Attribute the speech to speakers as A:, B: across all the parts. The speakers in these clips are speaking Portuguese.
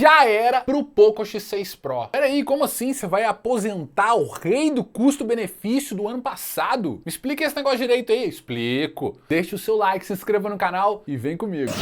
A: já era pro Poco X6 Pro. Peraí, como assim você vai aposentar o rei do custo-benefício do ano passado? Me explica esse negócio direito aí. Explico. Deixa o seu like, se inscreva no canal e vem comigo.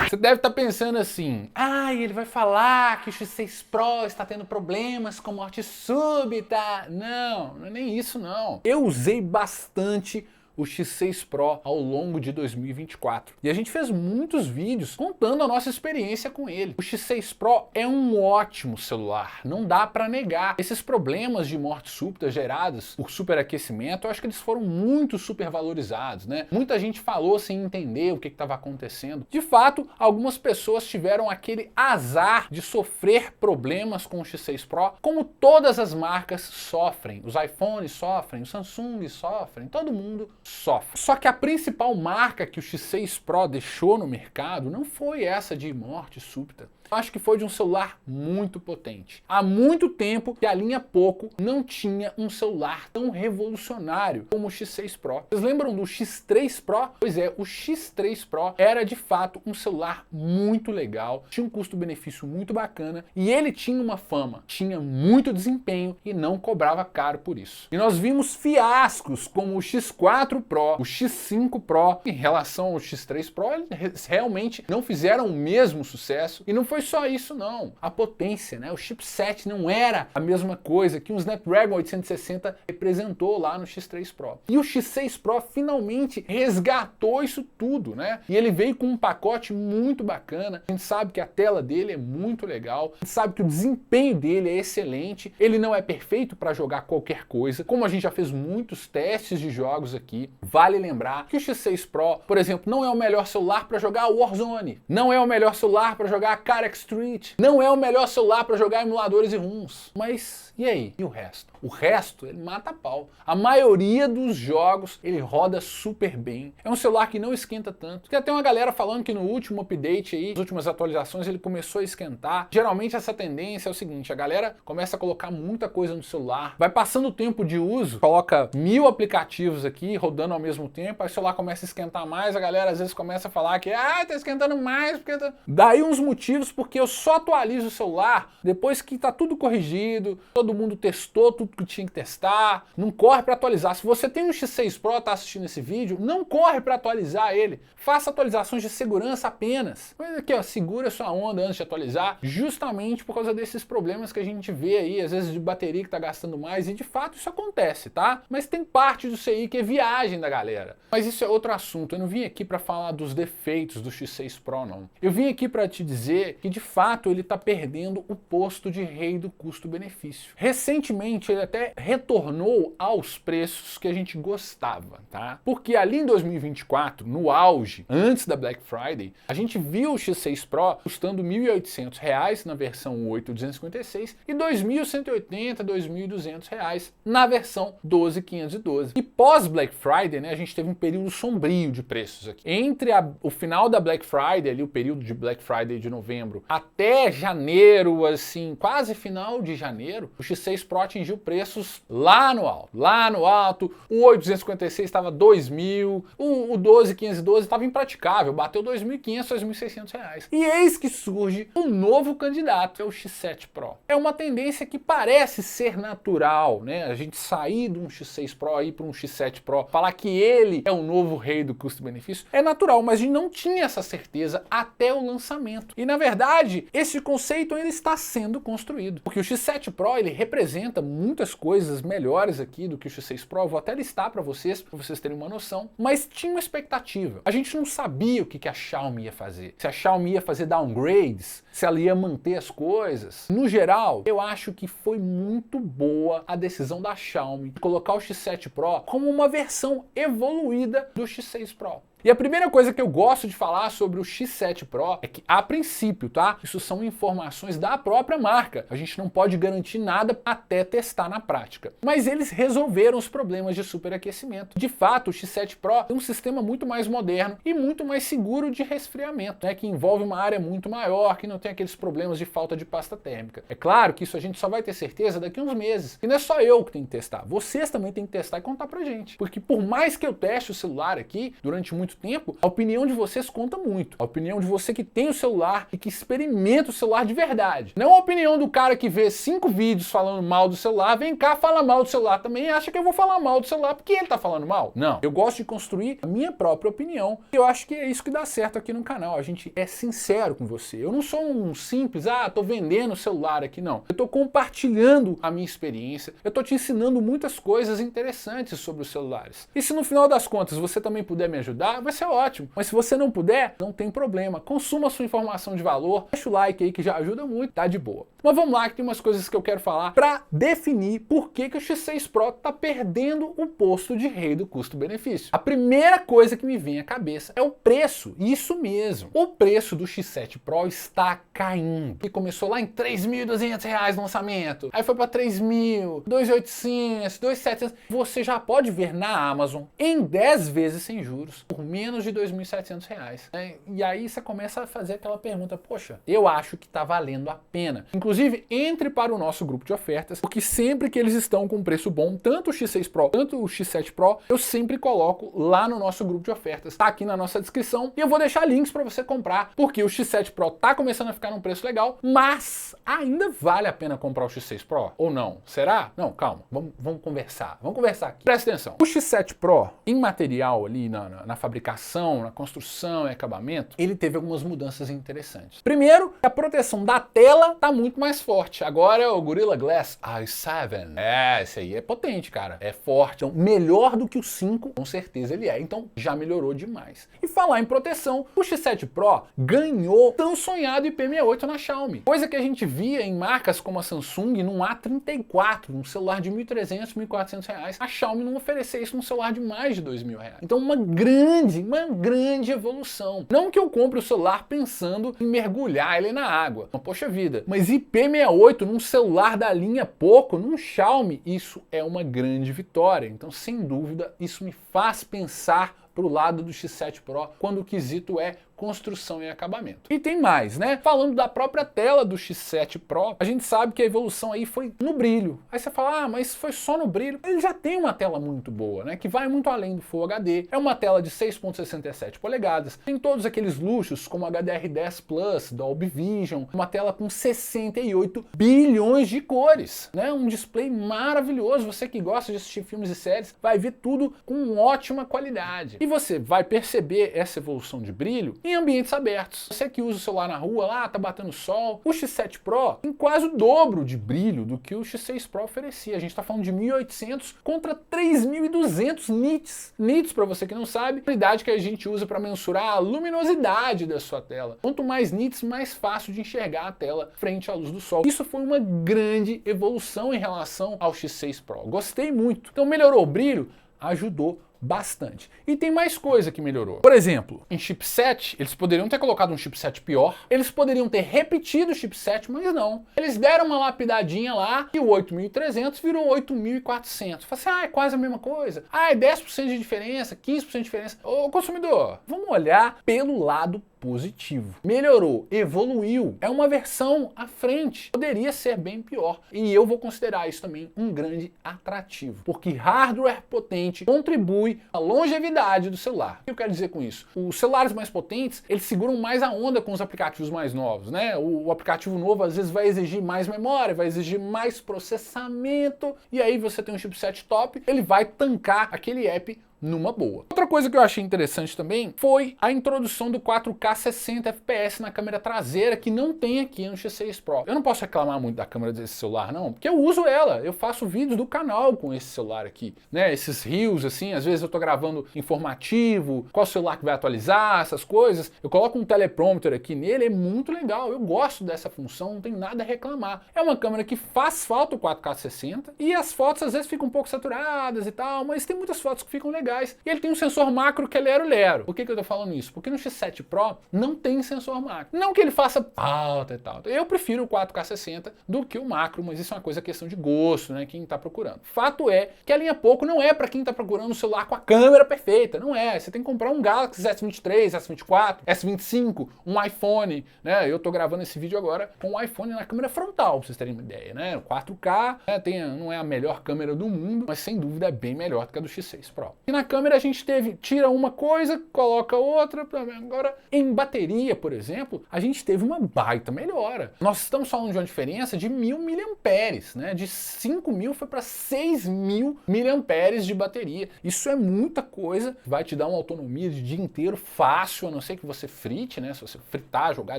A: Você deve estar pensando assim, ele vai falar que o X6 Pro está tendo problemas com morte súbita. Não, não é nem isso não. Eu usei bastante o X6 Pro ao longo de 2024. E a gente fez muitos vídeos contando a nossa experiência com ele. O X6 Pro é um ótimo celular, não dá para negar. Esses problemas de morte súbita gerados por superaquecimento, eu acho que eles foram muito supervalorizados, né? Muita gente falou sem entender o que estava acontecendo. De fato, algumas pessoas tiveram aquele azar de sofrer problemas com o X6 Pro, como todas as marcas sofrem. Os iPhones sofrem, os Samsung sofrem, todo mundo sofre. Só que a principal marca que o X6 Pro deixou no mercado não foi essa de morte súbita. Eu acho que foi de um celular muito potente. Há muito tempo que a linha Poco não tinha um celular tão revolucionário como o X6 Pro. Vocês lembram do X3 Pro? Pois é, o X3 Pro era de fato um celular muito legal, tinha um custo-benefício muito bacana e ele tinha uma fama, tinha muito desempenho e não cobrava caro por isso. E nós vimos fiascos como o X4 Pro, o X5 Pro, em relação ao X3 Pro, eles realmente não fizeram o mesmo sucesso e não foi só isso não, a potência, né? O chipset não era a mesma coisa que o Snapdragon 860 representou lá no X3 Pro. E o X6 Pro finalmente resgatou isso tudo, né? E ele veio com um pacote muito bacana, a gente sabe que a tela dele é muito legal, a gente sabe que o desempenho dele é excelente, ele não é perfeito para jogar qualquer coisa, como a gente já fez muitos testes de jogos aqui, vale lembrar que o X6 Pro, por exemplo, não é o melhor celular para jogar Warzone, não é o melhor celular para jogar Karak Street, não é o melhor celular para jogar emuladores e ROMs. Mas e aí? E o resto? O resto, ele mata a pau. A maioria dos jogos, ele roda super bem. É um celular que não esquenta tanto. Tem até uma galera falando que no último update aí, nas últimas atualizações, ele começou a esquentar. Geralmente essa tendência é o seguinte, a galera começa a colocar muita coisa no celular, vai passando o tempo de uso, coloca 1000 aplicativos aqui, rodando ao mesmo tempo, aí o celular começa a esquentar mais, a galera às vezes começa a falar que tá esquentando mais, porque tá... Daí uns motivos porque eu só atualizo o celular depois que tá tudo corrigido, todo mundo testou tudo que tinha que testar, não corre para atualizar. Se você tem um X6 Pro, tá assistindo esse vídeo, não corre para atualizar ele. Faça atualizações de segurança apenas. Mas aqui, ó, segura sua onda antes de atualizar, justamente por causa desses problemas que a gente vê aí, às vezes de bateria que tá gastando mais, e de fato isso acontece, tá? Mas tem parte do CI que é viagem da galera. Mas isso é outro assunto. Eu não vim aqui para falar dos defeitos do X6 Pro, não. Eu vim aqui para te dizer que de fato ele tá perdendo o posto de rei do custo-benefício. Recentemente ele até retornou aos preços que a gente gostava, tá? Porque ali em 2024, no auge, antes da Black Friday, a gente viu o X6 Pro custando R$ 1.800 na versão 8.256 e R$ 2.180, R$ 2.200 na versão 12.512. E pós Black Friday, né, a gente teve um período sombrio de preços aqui. Entre o final da Black Friday, ali o período de Black Friday de novembro, até janeiro, assim, quase final de janeiro, o X6 Pro atingiu preços lá no alto, o 8.256 estava 2.000, o 12.512 estava impraticável, bateu 2.500, 2.600 reais. E eis que surge um novo candidato, que é o X7 Pro. É uma tendência que parece ser natural, né? A gente sair de um X6 Pro e ir para um X7 Pro, falar que ele é o novo rei do custo-benefício, é natural, mas a gente não tinha essa certeza até o lançamento. E na verdade, esse conceito ainda está sendo construído, porque o X7 Pro, ele representa muitas coisas melhores aqui do que o X6 Pro, eu vou até listar para vocês terem uma noção, mas tinha uma expectativa. A gente não sabia o que a Xiaomi ia fazer. Se a Xiaomi ia fazer downgrades, se ela ia manter as coisas. No geral, eu acho que foi muito boa a decisão da Xiaomi de colocar o X7 Pro como uma versão evoluída do X6 Pro. E a primeira coisa que eu gosto de falar sobre o X7 Pro é que, a princípio, tá? Isso são informações da própria marca. A gente não pode garantir nada até testar na prática. Mas eles resolveram os problemas de superaquecimento. De fato, o X7 Pro tem um sistema muito mais moderno e muito mais seguro de resfriamento, né? Que envolve uma área muito maior, que não tem aqueles problemas de falta de pasta térmica. É claro que isso a gente só vai ter certeza daqui a uns meses. E não é só eu que tenho que testar. Vocês também têm que testar e contar pra gente. Porque por mais que eu teste o celular aqui, durante muito muito tempo, a opinião de vocês conta muito. A opinião de você que tem o celular e que experimenta o celular de verdade. Não a opinião do cara que vê 5 vídeos falando mal do celular, vem cá, fala mal do celular também e acha que eu vou falar mal do celular porque ele tá falando mal. Não. Eu gosto de construir a minha própria opinião. E eu acho que é isso que dá certo aqui no canal. A gente é sincero com você. Eu não sou um simples, tô vendendo o celular aqui, não. Eu tô compartilhando a minha experiência. Eu tô te ensinando muitas coisas interessantes sobre os celulares. E se no final das contas você também puder me ajudar, vai ser ótimo. Mas se você não puder, não tem problema. Consuma a sua informação de valor. Deixa o like aí que já ajuda muito, tá de boa. Mas vamos lá que tem umas coisas que eu quero falar para definir por que o X6 Pro tá perdendo o posto de rei do custo-benefício. A primeira coisa que me vem à cabeça é o preço. Isso mesmo. O preço do X7 Pro está caindo. E começou lá em R$ 3.200 no lançamento. Aí foi para 3.000, 2.800, 2.700. Você já pode ver na Amazon em 10 vezes sem juros por menos de R$ 2.700. Né? E aí você começa a fazer aquela pergunta, poxa, eu acho que tá valendo a pena. Inclusive, entre para o nosso grupo de ofertas, porque sempre que eles estão com preço bom, tanto o X6 Pro quanto o X7 Pro, eu sempre coloco lá no nosso grupo de ofertas. Tá aqui na nossa descrição e eu vou deixar links para você comprar, porque o X7 Pro tá começando a ficar num preço legal, mas ainda vale a pena comprar o X6 Pro? Ou não? Será? Não, calma, vamos conversar. Vamos conversar aqui. Presta atenção. O X7 Pro, em material ali, na fabricação, na construção e acabamento, ele teve algumas mudanças interessantes. Primeiro, a proteção da tela tá muito mais forte. Agora é o Gorilla Glass i7. Esse aí é potente, cara. É forte. Então, melhor do que o 5, com certeza ele é. Então, já melhorou demais. E falar em proteção, o X7 Pro ganhou tão sonhado IP68 na Xiaomi. Coisa que a gente via em marcas como a Samsung num A34, um celular de R$ 1.300, R$ 1.400. A Xiaomi não oferecia isso num celular de mais de R$ 2.000. Então, uma grande evolução. Não que eu compre o celular pensando em mergulhar ele na água. Poxa vida. Mas IP68 num celular da linha Poco, num Xiaomi, isso é uma grande vitória. Então, sem dúvida, isso me faz pensar pro lado do X7 Pro quando o quesito é construção e acabamento. E tem mais, né? Falando da própria tela do X7 Pro, a gente sabe que a evolução aí foi no brilho. Aí você fala, mas foi só no brilho. Ele já tem uma tela muito boa, né? Que vai muito além do Full HD. É uma tela de 6.67 polegadas. Tem todos aqueles luxos como HDR10 Plus, Dolby Vision, uma tela com 68 bilhões de cores, né? Um display maravilhoso. Você que gosta de assistir filmes e séries vai ver tudo com ótima qualidade. E você vai perceber essa evolução de brilho em ambientes abertos. Você que usa o celular na rua lá, tá batendo sol, o X7 Pro tem quase o dobro de brilho do que o X6 Pro oferecia. A gente tá falando de 1.800 contra 3.200 nits. Nits, para você que não sabe, é a unidade que a gente usa para mensurar a luminosidade da sua tela. Quanto mais nits, mais fácil de enxergar a tela frente à luz do sol. Isso foi uma grande evolução em relação ao X6 Pro. Gostei muito. Então melhorou o brilho, ajudou bastante. E tem mais coisa que melhorou. Por exemplo, em chipset, eles poderiam ter colocado um chipset pior, eles poderiam ter repetido o chipset, mas não. Eles deram uma lapidadinha lá e o 8.300 virou 8.400. Fala assim, é quase a mesma coisa. É 10% de diferença, 15% de diferença. Ô consumidor, vamos olhar pelo lado positivo. Melhorou, evoluiu, é uma versão à frente. Poderia ser bem pior. E eu vou considerar isso também um grande atrativo, porque hardware potente contribui à longevidade do celular. O que eu quero dizer com isso? Os celulares mais potentes, eles seguram mais a onda com os aplicativos mais novos, né? O aplicativo novo às vezes vai exigir mais memória, vai exigir mais processamento, e aí você tem um chipset top, ele vai tancar aquele app numa boa. Outra coisa que eu achei interessante também foi a introdução do 4K 60 FPS na câmera traseira, que não tem aqui no X6 Pro. Eu não posso reclamar muito da câmera desse celular não, porque eu uso ela, eu faço vídeos do canal com esse celular aqui, né? Esses reels assim, às vezes eu tô gravando informativo, qual celular que vai atualizar, essas coisas. Eu coloco um teleprompter aqui nele, é muito legal, eu gosto dessa função, não tem nada a reclamar. É uma câmera que faz falta o 4K 60 e as fotos às vezes ficam um pouco saturadas e tal, mas tem muitas fotos que ficam legais. E ele tem um sensor macro que é lero-lero. Por que eu tô falando isso? Porque no X7 Pro não tem sensor macro. Não que ele faça pauta e tal. Eu prefiro o 4K 60 do que o macro, mas isso é uma coisa questão de gosto, né? Quem tá procurando. Fato é que a linha Poco não é para quem tá procurando um celular com a câmera perfeita. Não é. Você tem que comprar um Galaxy S23, S24, S25, um iPhone, né? Eu tô gravando esse vídeo agora com um iPhone na câmera frontal, pra vocês terem uma ideia, né? O 4K, né? Não é a melhor câmera do mundo, mas sem dúvida é bem melhor do que a do X6 Pro. E na câmera a gente tira uma coisa, coloca outra. Agora, em bateria, por exemplo, a gente teve uma baita melhora. Nós estamos falando de uma diferença de 1000 mAh, né? De 5.000 foi para 6.000 mAh de bateria. Isso é muita coisa, vai te dar uma autonomia de dia inteiro fácil, a não ser que você frite, né? Se você fritar, jogar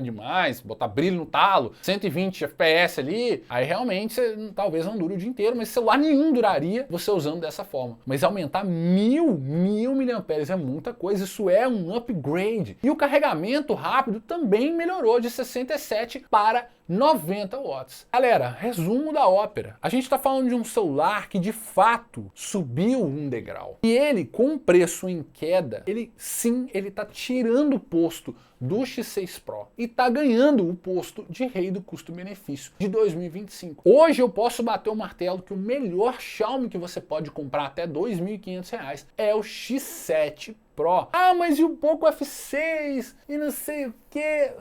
A: demais, botar brilho no talo, 120 FPS ali, aí realmente você talvez não dure o dia inteiro, mas celular nenhum duraria você usando dessa forma. Mas aumentar 1000 mAh é muita coisa, isso é um upgrade. E o carregamento rápido também melhorou de 67 para 90 watts. Galera, resumo da ópera. A gente está falando de um celular que de fato subiu um degrau. E ele, com o preço em queda, ele está tirando o posto do X6 Pro e está ganhando o posto de rei do custo-benefício de 2025. Hoje eu posso bater o martelo que o melhor Xiaomi que você pode comprar até R$ 2.500 é o X7 Pro. Ah, mas e o Poco F6 e não sei o que.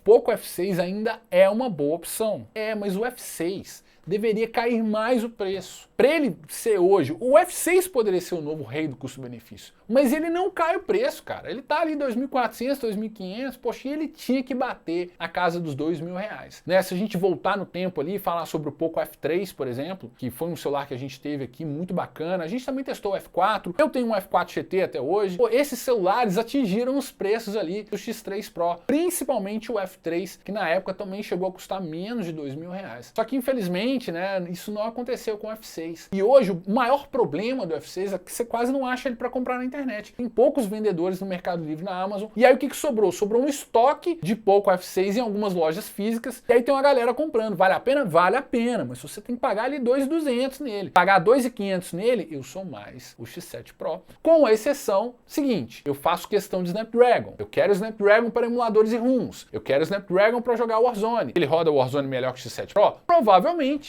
A: Poco F6 ainda é uma boa opção. Mas o F6 deveria cair mais o preço. Para ele ser hoje, o F6 poderia ser o novo rei do custo-benefício, mas ele não cai o preço, cara. Ele tá ali 2.400, 2.500, poxa, e ele tinha que bater a casa dos R$ 2.000, né? Se a gente voltar no tempo ali e falar sobre o Poco F3, por exemplo, que foi um celular que a gente teve aqui muito bacana, a gente também testou o F4, eu tenho um F4 GT até hoje. Pô, esses celulares atingiram os preços ali do X3 Pro, principalmente o F3, que na época também chegou a custar menos de R$ 2.000. Só que infelizmente, né, isso não aconteceu com o F6. E hoje o maior problema do F6 é que você quase não acha ele para comprar na internet. Tem poucos vendedores no Mercado Livre, na Amazon. E aí o que sobrou? Sobrou um estoque de Poco F6 em algumas lojas físicas. E aí tem uma galera comprando. Vale a pena? Vale a pena. Mas você tem que pagar ali 2.200 nele. Pagar 2.500 nele, eu sou mais o X7 Pro. Com a exceção seguinte, eu faço questão de Snapdragon. Eu quero Snapdragon para emuladores e ROMs. Eu quero Snapdragon para jogar Warzone. Ele roda o Warzone melhor que o X7 Pro? Provavelmente.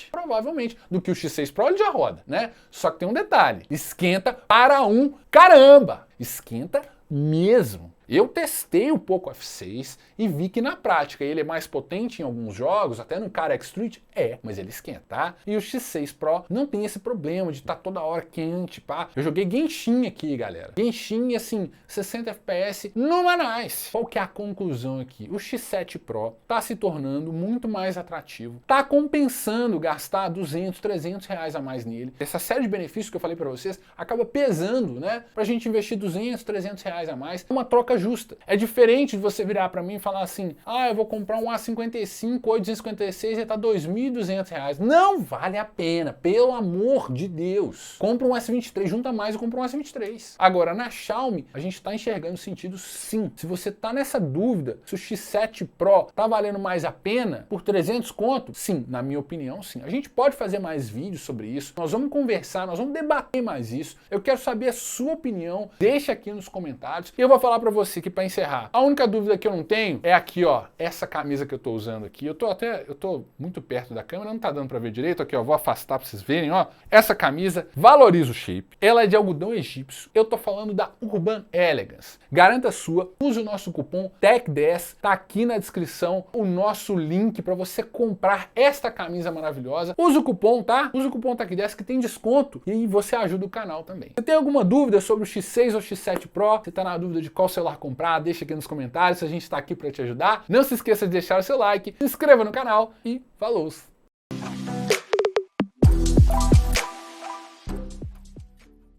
A: Do que o X6 Pro ele já roda, né? Só que tem um detalhe, esquenta para um caramba, esquenta mesmo. Eu testei o Poco F6 e vi que na prática ele é mais potente em alguns jogos, até no Cara Street, mas ele esquenta, tá? E o X6 Pro não tem esse problema de estar toda hora quente, pá. Eu joguei Genshin aqui, galera. Genshin, assim, 60 FPS, numa nice. Qual que é a conclusão aqui? O X7 Pro tá se tornando muito mais atrativo, tá compensando gastar 200, 300 reais a mais nele. Essa série de benefícios que eu falei pra vocês acaba pesando, né? Pra gente investir 200, 300 reais a mais. É uma troca justa. É diferente de você virar para mim e falar assim, eu vou comprar um A55 856 e tá R$ 2.200. Não vale a pena, pelo amor de Deus. Compra um S23, junta mais e compra um S23. Agora, na Xiaomi, a gente tá enxergando sentido sim. Se você tá nessa dúvida, se o X7 Pro tá valendo mais a pena por 300 conto, sim, na minha opinião, sim. A gente pode fazer mais vídeos sobre isso, nós vamos conversar, nós vamos debater mais isso. Eu quero saber a sua opinião, deixa aqui nos comentários e eu vou falar para você que para encerrar, a única dúvida que eu não tenho é aqui, ó, essa camisa que eu tô usando aqui. Eu tô muito perto da câmera, não tá dando para ver direito aqui, ó, vou afastar para vocês verem, ó. Essa camisa valoriza o shape. Ela é de algodão egípcio. Eu tô falando da Urban Elegance. Garanta a sua, use o nosso cupom TECH10, tá aqui na descrição o nosso link para você comprar esta camisa maravilhosa. Usa o cupom, tá? Usa o cupom TECH10 que tem desconto e você ajuda o canal também. Você tem alguma dúvida sobre o X6 ou X7 Pro? Você tá na dúvida de qual celular comprar? Deixa aqui nos comentários, a gente está aqui para te ajudar. Não se esqueça de deixar o seu like, se inscreva no canal e falou!